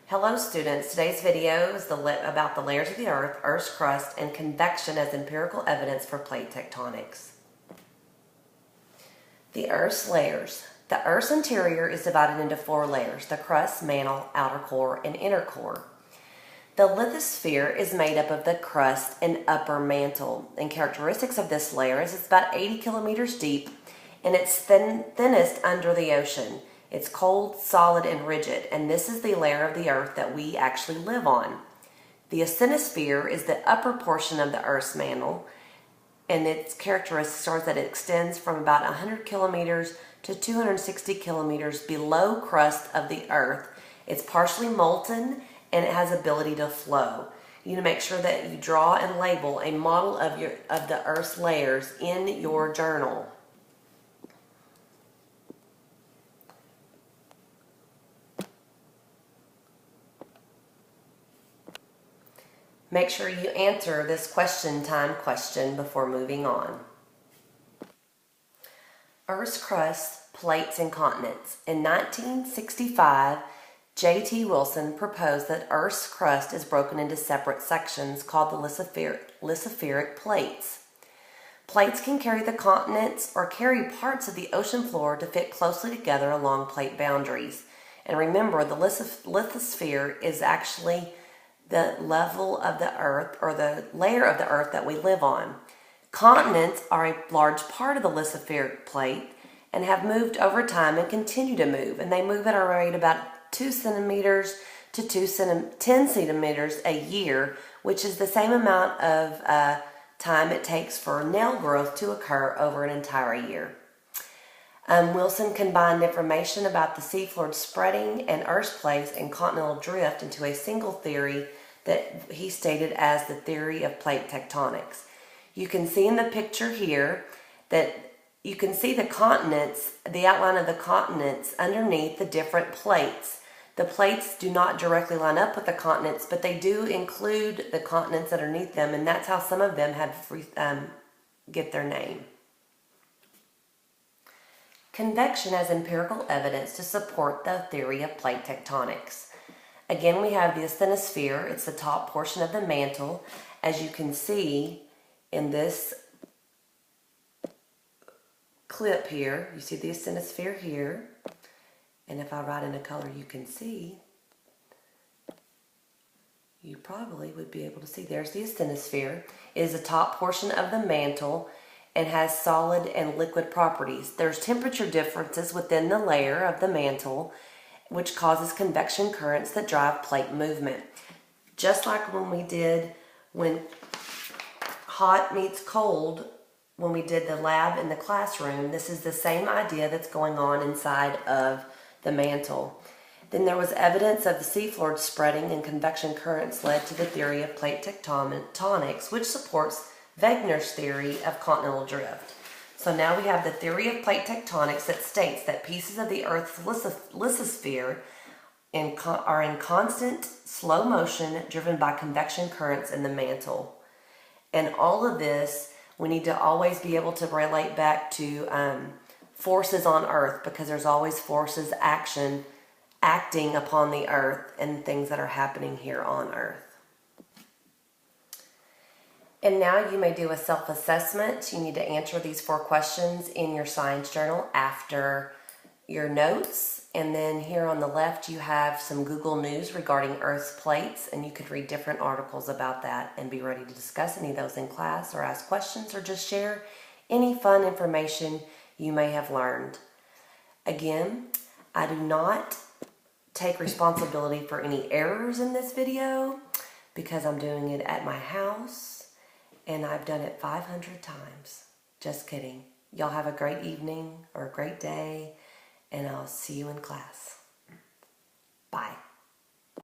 Hello students, today's video is about the layers of the Earth, Earth's crust, and convection as empirical evidence for plate tectonics. The Earth's layers. The Earth's interior is divided into 4 layers: the crust, mantle, outer core, and inner core. The lithosphere is made up of the crust and upper mantle, and characteristics of this layer is it's about 80 kilometers deep and it's thinnest under the ocean. It's cold, solid, and rigid, and this is the layer of the Earth that we actually live on. The asthenosphere is the upper portion of the Earth's mantle, and its characteristics are that it extends from about 100 kilometers to 260 kilometers below crust of the Earth. It's partially molten, and it has ability to flow. You need to make sure that you draw and label a model of the Earth's layers in your journal. Make sure you answer this question time question before moving on. Earth's crust, plates, and continents. In 1965, J.T. Wilson proposed that Earth's crust is broken into separate sections called the lithospheric plates. Plates can carry the continents or carry parts of the ocean floor to fit closely together along plate boundaries. And remember, the lithosphere is actually the level of the Earth, or the layer of the Earth that we live on. Continents are a large part of the lithospheric plate and have moved over time and continue to move. And they move at a rate about 2 centimeters to 10 centimeters a year, which is the same amount of time it takes for nail growth to occur over an entire year. Wilson combined information about the seafloor spreading and Earth's place and continental drift into a single theory that he stated as the theory of plate tectonics. You can see in the picture here that you can see the continents, the outline of the continents underneath the different plates. The plates do not directly line up with the continents, but they do include the continents underneath them, and that's how some of them have get their name. Convection as empirical evidence to support the theory of plate tectonics. Again, we have the asthenosphere. It's the top portion of the mantle. As you can see in this clip here, you see the asthenosphere here. And if I write in a color you can see, you probably would be able to see. There's the asthenosphere. It is the top portion of the mantle and has solid and liquid properties. There's temperature differences within the layer of the mantle, which causes convection currents that drive plate movement. Just like when hot meets cold, when we did the lab in the classroom, this is the same idea that's going on inside of the mantle. Then there was evidence of the seafloor spreading, and convection currents led to the theory of plate tectonics, which supports Wegener's theory of continental drift. So now we have the theory of plate tectonics that states that pieces of the Earth's lithosphere are in constant slow motion driven by convection currents in the mantle. And all of this, we need to always be able to relate back to forces on Earth, because there's always forces acting upon the Earth and things that are happening here on Earth. And now you may do a self-assessment. You need to answer these 4 questions in your science journal after your notes. And then here on the left you have some Google News regarding Earth's plates, and you could read different articles about that and be ready to discuss any of those in class, or ask questions, or just share any fun information you may have learned. Again, I do not take responsibility for any errors in this video because I'm doing it at my house. And I've done it 500 times. Just kidding. Y'all have a great evening or a great day, and I'll see you in class. Bye.